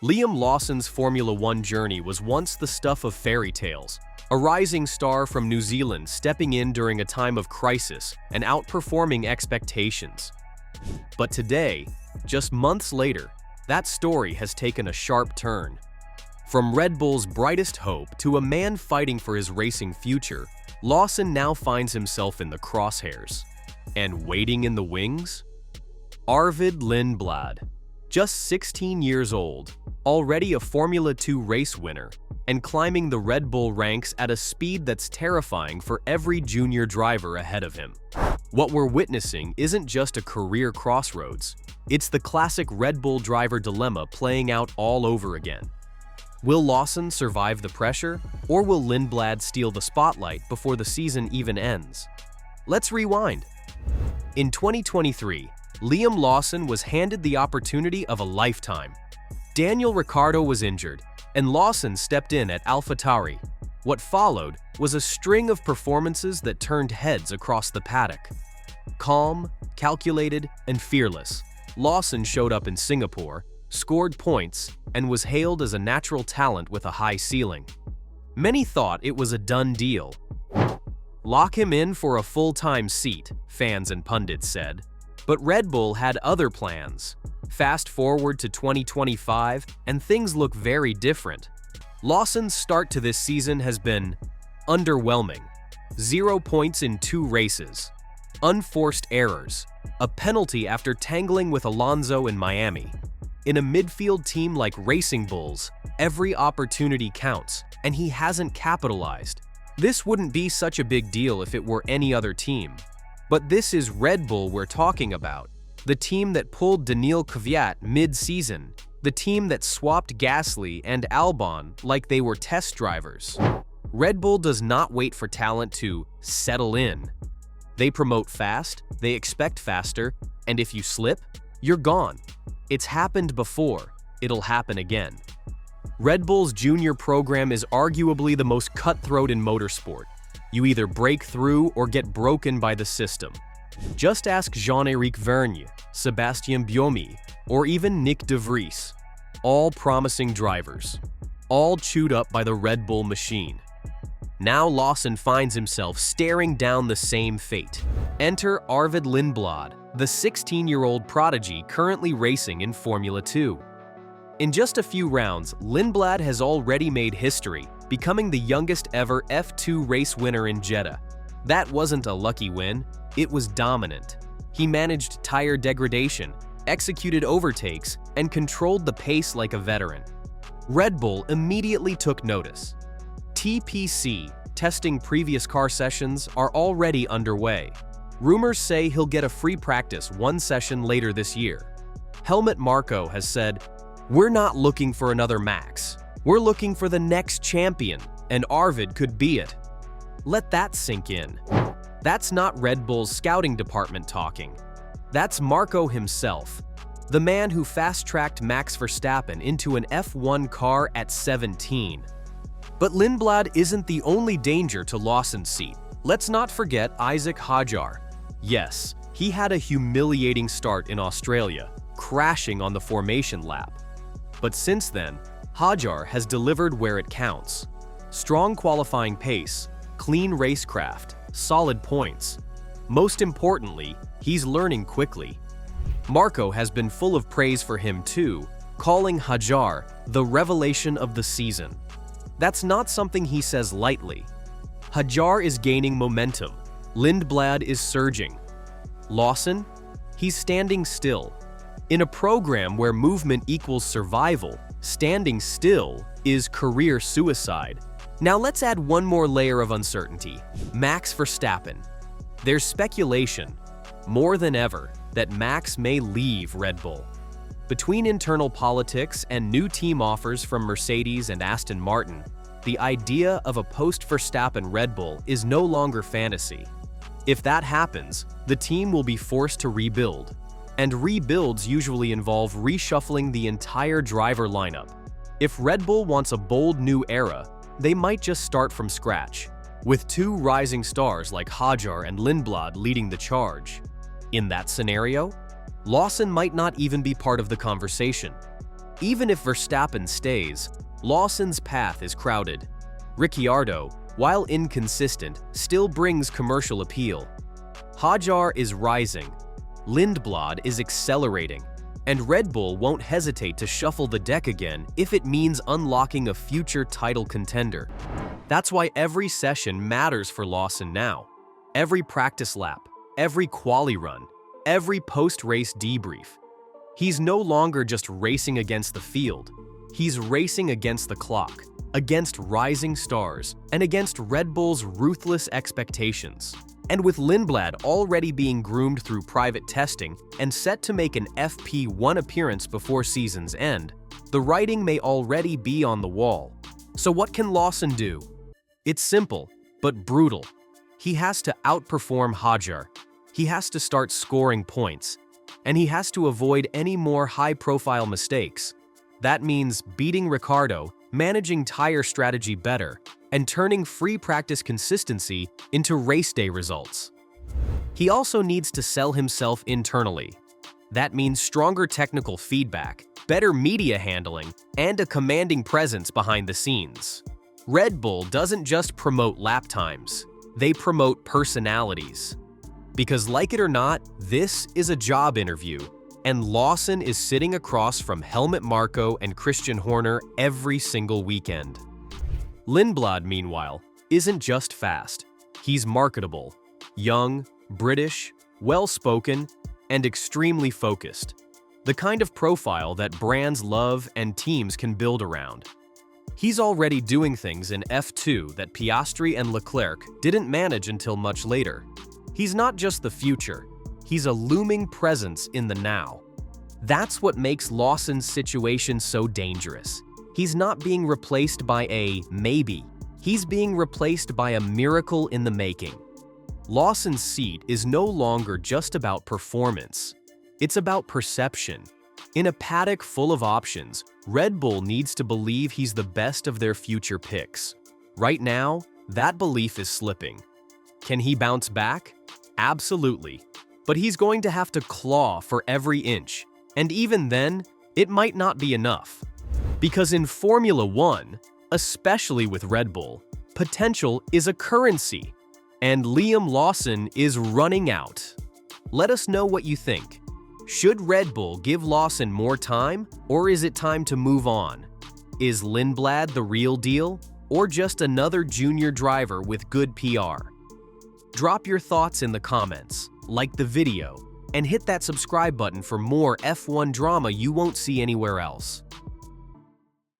Liam Lawson's Formula One journey was once the stuff of fairy tales, a rising star from New Zealand stepping in during a time of crisis and outperforming expectations. But today, just months later, that story has taken a sharp turn. From Red Bull's brightest hope to a man fighting for his racing future, Lawson now finds himself in the crosshairs. And waiting in the wings? Arvid Lindblad, just 16 years old, already a Formula 2 race winner, and climbing the Red Bull ranks at a speed that's terrifying for every junior driver ahead of him. What we're witnessing isn't just a career crossroads, it's the classic Red Bull driver dilemma playing out all over again. Will Lawson survive the pressure, or will Lindblad steal the spotlight before the season even ends? Let's rewind. In 2023, Liam Lawson was handed the opportunity of a lifetime. Daniel Ricciardo was injured, and Lawson stepped in at AlphaTauri. What followed was a string of performances that turned heads across the paddock. Calm, calculated, and fearless, Lawson showed up in Singapore, scored points, and was hailed as a natural talent with a high ceiling. Many thought it was a done deal. Lock him in for a full-time seat, fans and pundits said. But Red Bull had other plans. Fast forward to 2025, and things look very different. Lawson's start to this season has been underwhelming. 0 points in 2 races. Unforced errors. A penalty after tangling with Alonso in Miami. In a midfield team like Racing Bulls, every opportunity counts, and he hasn't capitalized. This wouldn't be such a big deal if it were any other team. But this is Red Bull we're talking about. The team that pulled Daniil Kvyat mid-season. The team that swapped Gasly and Albon like they were test drivers. Red Bull does not wait for talent to settle in. They promote fast, they expect faster, and if you slip, you're gone. It's happened before, it'll happen again. Red Bull's junior program is arguably the most cutthroat in motorsport. You either break through or get broken by the system. Just ask Jean-Éric Vergne, Sébastien Buemi, or even Nick de Vries. All promising drivers. All chewed up by the Red Bull machine. Now Lawson finds himself staring down the same fate. Enter Arvid Lindblad, the 16-year-old prodigy currently racing in Formula 2. In just a few rounds, Lindblad has already made history, becoming the youngest ever F2 race winner in Jeddah. That wasn't a lucky win, it was dominant. He managed tire degradation, executed overtakes, and controlled the pace like a veteran. Red Bull immediately took notice. TPC, testing previous car sessions, are already underway. Rumors say he'll get a free practice 1 session later this year. Helmut Marko has said, "We're not looking for another Max. We're looking for the next champion, and Arvid could be it." Let that sink in. That's not Red Bull's scouting department talking. That's Marko himself, the man who fast-tracked Max Verstappen into an F1 car at 17. But Lindblad isn't the only danger to Lawson's seat. Let's not forget Isack Hadjar. Yes, he had a humiliating start in Australia, crashing on the formation lap. But since then, Hadjar has delivered where it counts. Strong qualifying pace, clean racecraft, solid points. Most importantly, he's learning quickly. Marko has been full of praise for him too, calling Hadjar the revelation of the season. That's not something he says lightly. Hadjar is gaining momentum. Lindblad is surging. Lawson? He's standing still. In a program where movement equals survival, standing still is career suicide. Now let's add one more layer of uncertainty. Max Verstappen. There's speculation, more than ever, that Max may leave Red Bull. Between internal politics and new team offers from Mercedes and Aston Martin, the idea of a post-Verstappen Red Bull is no longer fantasy. If that happens, the team will be forced to rebuild. And rebuilds usually involve reshuffling the entire driver lineup. If Red Bull wants a bold new era, they might just start from scratch, with 2 rising stars like Hadjar and Lindblad leading the charge. In that scenario, Lawson might not even be part of the conversation. Even if Verstappen stays, Lawson's path is crowded. Ricciardo, while inconsistent, still brings commercial appeal. Hajar is rising, Lindblad is accelerating, and Red Bull won't hesitate to shuffle the deck again if it means unlocking a future title contender. That's why every session matters for Lawson now. Every practice lap, every quali run, every post-race debrief. He's no longer just racing against the field. He's racing against the clock, against rising stars, and against Red Bull's ruthless expectations. And with Lindblad already being groomed through private testing and set to make an FP1 appearance before season's end, the writing may already be on the wall. So what can Lawson do? It's simple, but brutal. He has to outperform Hajar. He has to start scoring points. And he has to avoid any more high-profile mistakes. That means beating Ricciardo, managing tire strategy better, and turning free practice consistency into race day results. He also needs to sell himself internally. That means stronger technical feedback, better media handling, and a commanding presence behind the scenes. Red Bull doesn't just promote lap times, they promote personalities. Because like it or not, this is a job interview, and Lawson is sitting across from Helmut Marko and Christian Horner every single weekend. Lindblad, meanwhile, isn't just fast. He's marketable, young, British, well-spoken, and extremely focused. The kind of profile that brands love and teams can build around. He's already doing things in F2 that Piastri and Leclerc didn't manage until much later. He's not just the future, he's a looming presence in the now. That's what makes Lawson's situation so dangerous. He's not being replaced by a maybe. He's being replaced by a miracle in the making. Lawson's seat is no longer just about performance. It's about perception. In a paddock full of options, Red Bull needs to believe he's the best of their future picks. Right now, that belief is slipping. Can he bounce back? Absolutely. But he's going to have to claw for every inch. And even then, it might not be enough. Because in Formula One, especially with Red Bull, potential is a currency. And Liam Lawson is running out. Let us know what you think. Should Red Bull give Lawson more time, or is it time to move on? Is Lindblad the real deal, or just another junior driver with good PR? Drop your thoughts in the comments, like the video, and hit that subscribe button for more F1 drama you won't see anywhere else.